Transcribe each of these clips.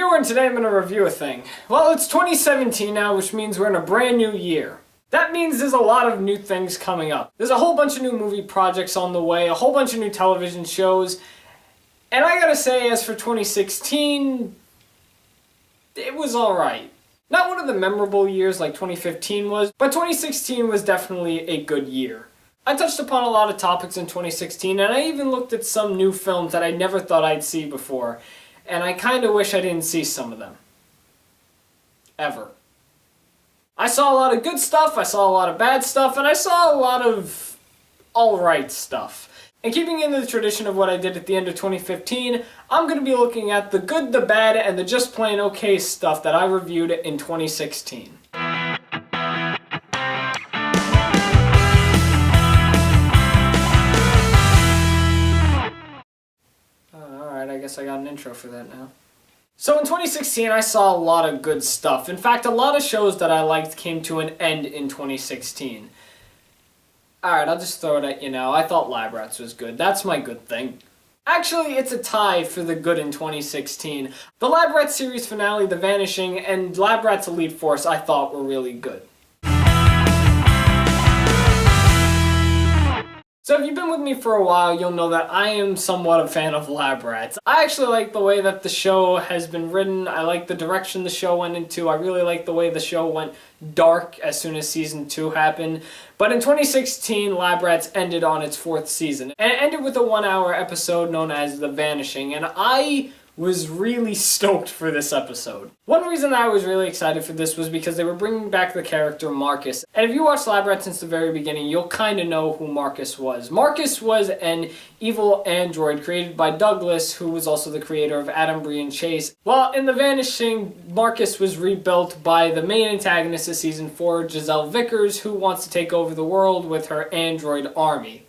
reviewer, and today I'm going to review a thing. Well, it's 2017 now, which means we're in a brand new year. That means there's a lot of new things coming up. There's a whole bunch of new movie projects on the way, a whole bunch of new television shows, and I gotta say, as for 2016, it was alright. Not one of the memorable years like 2015 was, but 2016 was definitely a good year. I touched upon a lot of topics in 2016, and I even looked at some new films that I never thought I'd see before, and I kinda wish I didn't see some of them. Ever. I saw a lot of good stuff, I saw a lot of bad stuff, and I saw a lot of alright stuff. And keeping in the tradition of what I did at the end of 2015, I'm going to be looking at the good, the bad, and the just plain okay stuff that I reviewed in 2016. Alright, I guess I got an intro for that now. So in 2016, I saw a lot of good stuff. In fact, a lot of shows that I liked came to an end in 2016. Alright, I'll just throw it at you now. I thought Lab Rats was good. That's my good thing. Actually, it's a tie for the good in 2016. The Lab Rats series finale, The Vanishing, and Lab Rats Elite Force I thought were really good. So if you've been with me for a while, you'll know that I am somewhat a fan of Lab Rats. I actually like the way that the show has been written. I like the direction the show went into. I really like the way the show went dark as soon as season 2 happened. But in 2016, Lab Rats ended on its 4th season. And it ended with a 1-hour episode known as The Vanishing. And I was really stoked for this episode. One reason I was really excited for this was because they were bringing back the character Marcus. And if you watched Lab Rats since the very beginning, you'll kind of know who Marcus was. Marcus was an evil android created by Douglas, who was also the creator of Adam, Bree, and Chase. Well, in The Vanishing, Marcus was rebuilt by the main antagonist of Season 4, Giselle Vickers, who wants to take over the world with her android army.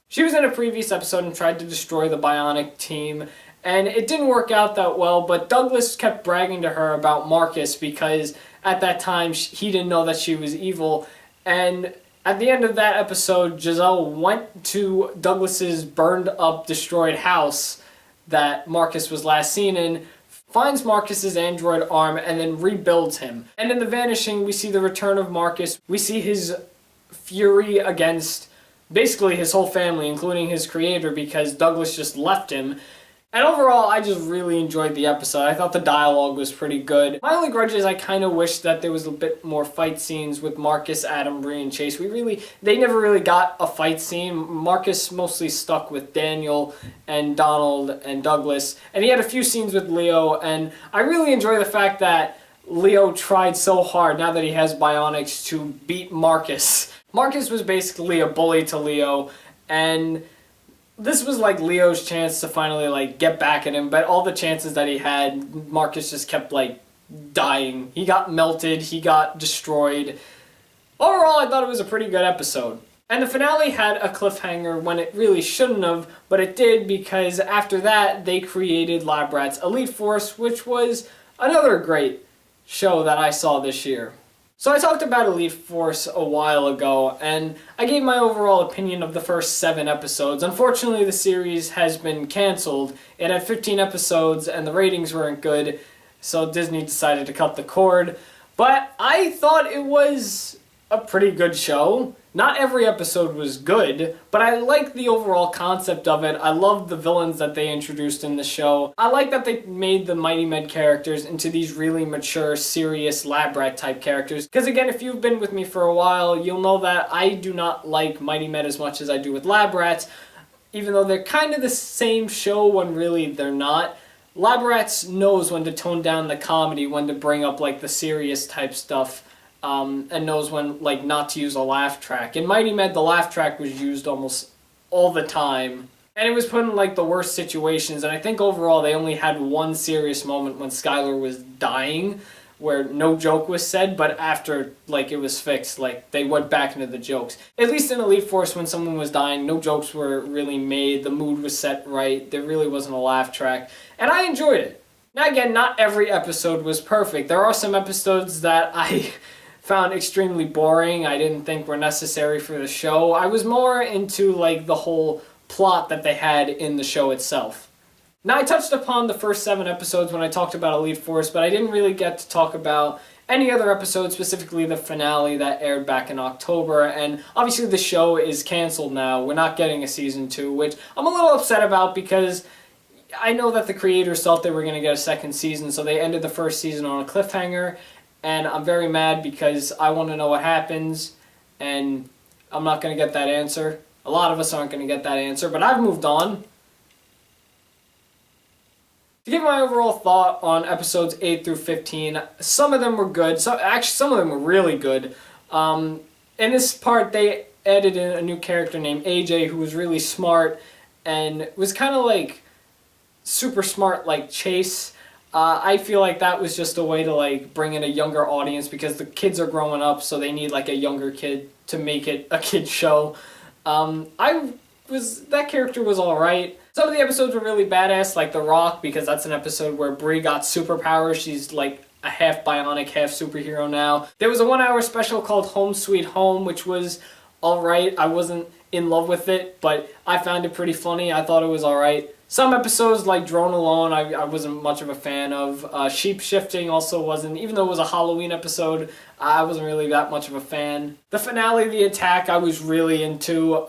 She was in a previous episode and tried to destroy the Bionic team, and it didn't work out that well, but Douglas kept bragging to her about Marcus because at that time he didn't know that she was evil. And at the end of that episode, Giselle went to Douglas's burned up, destroyed house that Marcus was last seen in, finds Marcus's android arm, and then rebuilds him. And in The Vanishing, we see the return of Marcus. We see his fury against basically his whole family, including his creator, because Douglas just left him. And overall, I just really enjoyed the episode. I thought the dialogue was pretty good. My only grudge is I kind of wish that there was a bit more fight scenes with Marcus, Adam, Bree, and Chase. They never really got a fight scene. Marcus mostly stuck with Daniel and Donald and Douglas. And he had a few scenes with Leo, and I really enjoy the fact that Leo tried so hard, now that he has bionics, to beat Marcus. Marcus was basically a bully to Leo, and this was like Leo's chance to finally like get back at him, but all the chances that he had, Marcus just kept like dying. He got melted, he got destroyed. Overall, I thought it was a pretty good episode. And the finale had a cliffhanger when it really shouldn't have, but it did, because after that they created Lab Rats Elite Force, which was another great show that I saw this year. So I talked about Elite Force a while ago, and I gave my overall opinion of the first 7 episodes. Unfortunately, the series has been cancelled. It had 15 episodes, and the ratings weren't good, so Disney decided to cut the cord. But I thought it was a pretty good show. Not every episode was good, but I liked the overall concept of it. I loved the villains that they introduced in the show. I like that they made the Mighty Med characters into these really mature, serious Lab Rat type characters. Because again, if you've been with me for a while, you'll know that I do not like Mighty Med as much as I do with Lab Rats, even though they're kind of the same show when really they're not. Lab Rats knows when to tone down the comedy, when to bring up like the serious type stuff. And knows when, like, not to use a laugh track. In Mighty Med, the laugh track was used almost all the time. And it was put in, like, the worst situations. And I think overall they only had one serious moment when Skylar was dying, where no joke was said, but after, like, it was fixed, like, they went back into the jokes. At least in Elite Force, when someone was dying, no jokes were really made, the mood was set right, there really wasn't a laugh track. And I enjoyed it. Now again, not every episode was perfect. There are some episodes that I found extremely boring, I didn't think were necessary for the show. I was more into like the whole plot that they had in the show itself. Now, I touched upon the first 7 episodes when I talked about Elite Force, but I didn't really get to talk about any other episodes, specifically the finale that aired back in October, and obviously the show is canceled now. We're not getting a season 2, which I'm a little upset about because I know that the creators thought they were going to get a second season, so they ended the first season on a cliffhanger, and I'm very mad because I want to know what happens, and I'm not going to get that answer. A lot of us aren't going to get that answer, but I've moved on. To give my overall thought on episodes 8 through 15, some of them were good. Actually, some of them were really good. In this part, they added in a new character named AJ who was really smart and was kind of like super smart like Chase. I feel like that was just a way to like bring in a younger audience because the kids are growing up, so they need like a younger kid to make it a kid show. That character was alright. Some of the episodes were really badass, like The Rock, because that's an episode where Brie got superpowers. She's like a half bionic, half superhero now. There was a 1-hour special called Home Sweet Home, which was alright. I wasn't in love with it, but I found it pretty funny. I thought it was alright. Some episodes, like Drone Alone, I wasn't much of a fan of. Sheep Shifting also wasn't, even though it was a Halloween episode, I wasn't really that much of a fan. The finale, The Attack, I was really into,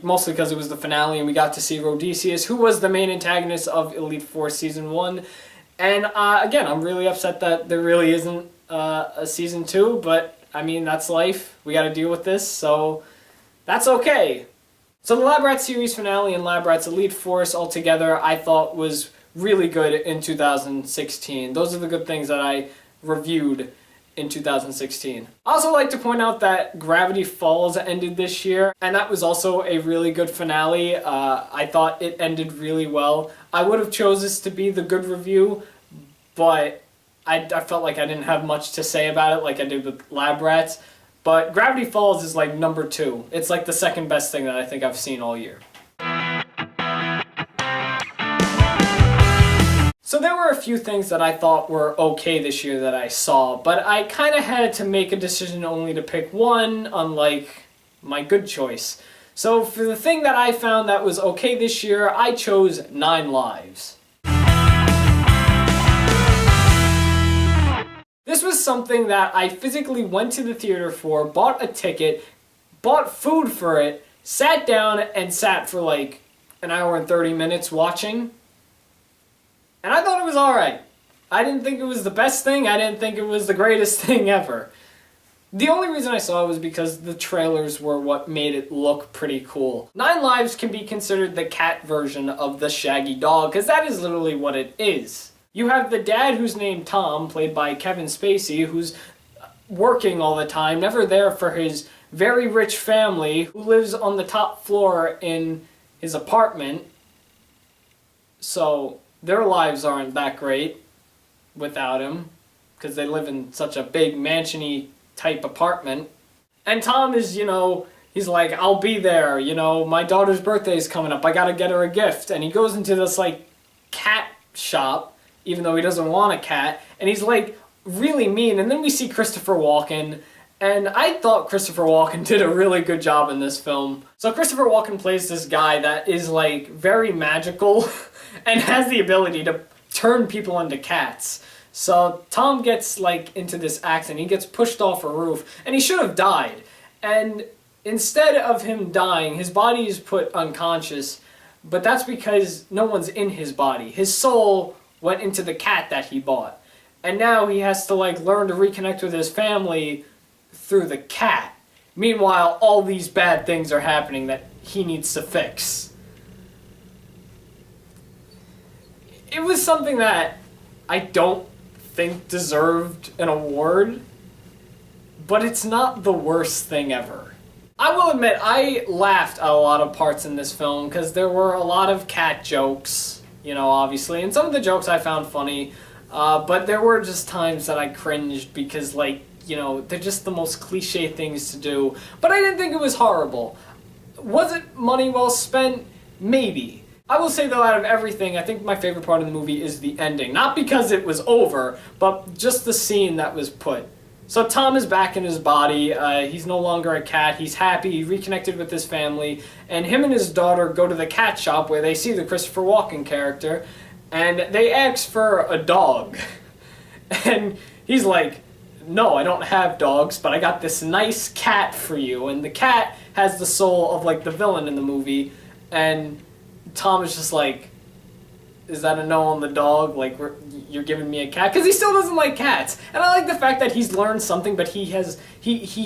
mostly because it was the finale and we got to see Rhodesius, who was the main antagonist of Elite Force Season 1. And again, I'm really upset that there really isn't a Season 2, but I mean, that's life. We gotta deal with this, so that's okay. So the Lab Rats series finale and Lab Rats Elite Force altogether I thought was really good in 2016. Those are the good things that I reviewed in 2016. I also like to point out that Gravity Falls ended this year, and that was also a really good finale. I thought it ended really well. I would have chose this to be the good review, but I felt like I didn't have much to say about it like I did with Lab Rats. But Gravity Falls is like number 2. It's like the second best thing that I think I've seen all year. So there were a few things that I thought were okay this year that I saw, but I kind of had to make a decision only to pick one, unlike my good choice. So for the thing that I found that was okay this year, I chose 9 Lives. This was something that I physically went to the theater for, bought a ticket, bought food for it, sat down and sat for like an hour and 30 minutes watching. And I thought it was alright. I didn't think it was the best thing, I didn't think it was the greatest thing ever. The only reason I saw it was because the trailers were what made it look pretty cool. 9 Lives can be considered the cat version of the Shaggy Dog, because that is literally what it is. You have the dad who's named Tom, played by Kevin Spacey, who's working all the time, never there for his very rich family, who lives on the top floor in his apartment. So their lives aren't that great without him, because they live in such a big mansion-y type apartment. And Tom is, he's like, I'll be there, my daughter's birthday's coming up, I gotta get her a gift. And he goes into this, like, cat shop, even though he doesn't want a cat, and he's like really mean. And then we see Christopher Walken, and I thought Christopher Walken did a really good job in this film. So Christopher Walken plays this guy that is like very magical and has the ability to turn people into cats. So Tom gets like into this accident, he gets pushed off a roof, and he should have died. And instead of him dying, his body is put unconscious, but that's because no one's in his body. His soul went into the cat that he bought. And now he has to like learn to reconnect with his family through the cat. Meanwhile, all these bad things are happening that he needs to fix. It was something that I don't think deserved an award, but it's not the worst thing ever. I will admit, I laughed at a lot of parts in this film because there were a lot of cat jokes, obviously, and some of the jokes I found funny, but there were just times that I cringed because, they're just the most cliche things to do, but I didn't think it was horrible. Was it money well spent? Maybe. I will say, though, out of everything, I think my favorite part of the movie is the ending. Not because it was over, but just the scene that was put. So Tom is back in his body, he's no longer a cat, he's happy, he reconnected with his family, and him and his daughter go to the cat shop where they see the Christopher Walken character, and they ask for a dog. And he's like, no, I don't have dogs, but I got this nice cat for you. And the cat has the soul of, like, the villain in the movie. And Tom is just like, is that a no on the dog? Like, you're giving me a cat? Because he still doesn't like cats. And I like the fact that he's learned something, but he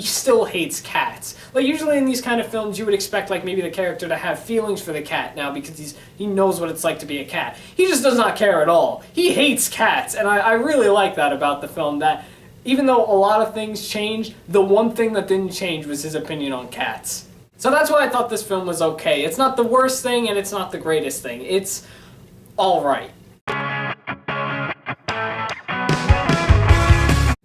still hates cats. Like, usually in these kind of films, you would expect, like, maybe the character to have feelings for the cat now because he knows what it's like to be a cat. He just does not care at all. He hates cats. And I really like that about the film, that even though a lot of things changed, the one thing that didn't change was his opinion on cats. So that's why I thought this film was okay. It's not the worst thing, and it's not the greatest thing. It's alright.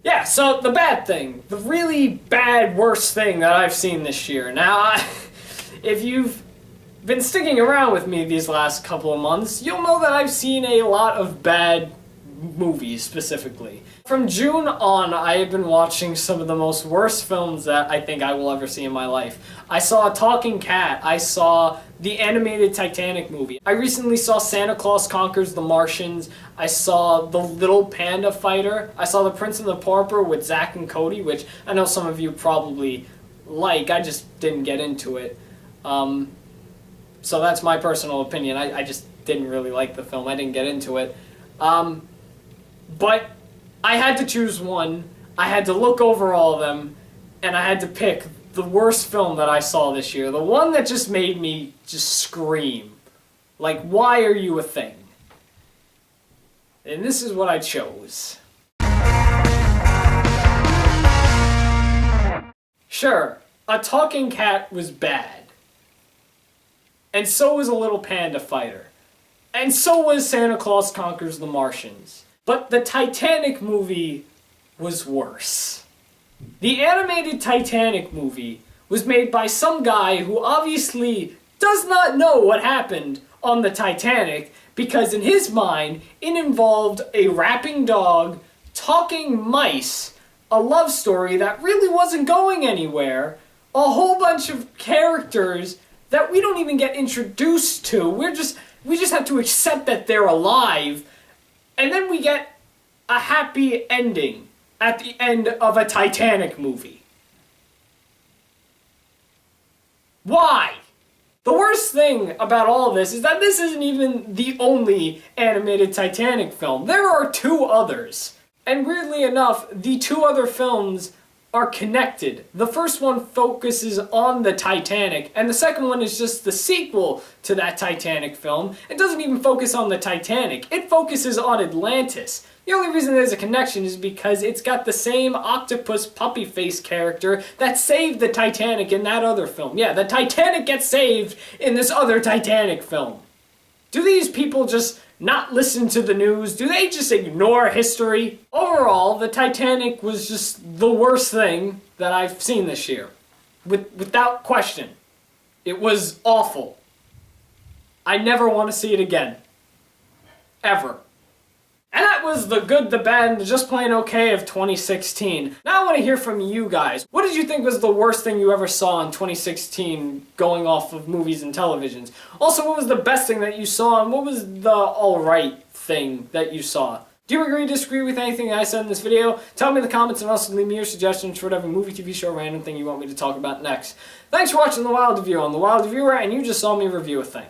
Yeah, so the bad thing. The really bad, worst thing that I've seen this year. Now, if you've been sticking around with me these last couple of months, you'll know that I've seen a lot of bad movies, specifically. From June on, I have been watching some of the most worst films that I think I will ever see in my life. I saw A Talking Cat. I saw the animated Titanic movie. I recently saw Santa Claus Conquers the Martians. I saw The Little Panda Fighter. I saw The Prince and the Pauper with Zack and Cody, which I know some of you probably like. I just didn't get into it. So that's my personal opinion. I just didn't really like the film. I didn't get into it. But I had to choose one. I had to look over all of them, and I had to pick the worst film that I saw this year. The one that just made me just scream. Like, why are you a thing? And this is what I chose. Sure, A Talking Cat was bad. And so was A Little Panda Fighter. And so was Santa Claus Conquers the Martians. But the Titanic movie was worse. The animated Titanic movie was made by some guy who obviously does not know what happened on the Titanic, because in his mind, it involved a rapping dog, talking mice, a love story that really wasn't going anywhere, a whole bunch of characters that we don't even get introduced to. We just have to accept that they're alive. And then we get a happy ending at the end of a Titanic movie. Why? The worst thing about all of this is that this isn't even the only animated Titanic film. There are two others. And weirdly enough, the two other films are connected. The first one focuses on the Titanic, and the second one is just the sequel to that Titanic film. It doesn't even focus on the Titanic. It focuses on Atlantis. The only reason there's a connection is because it's got the same octopus puppy face character that saved the Titanic in that other film. Yeah, the Titanic gets saved in this other Titanic film. Do these people just not listen to the news? Do they just ignore history? Overall, the Titanic was just the worst thing that I've seen this year. Without question. It was awful. I never want to see it again. Ever. And that was the good, the bad, and the just plain okay of 2016. Now I want to hear from you guys. What did you think was the worst thing you ever saw in 2016 going off of movies and televisions? Also, what was the best thing that you saw, and what was the alright thing that you saw? Do you agree or disagree with anything I said in this video? Tell me in the comments, and also leave me your suggestions for whatever movie, TV show, random thing you want me to talk about next. Thanks for watching The Wild Review. I'm The Wild Reviewer, and you just saw me review a thing.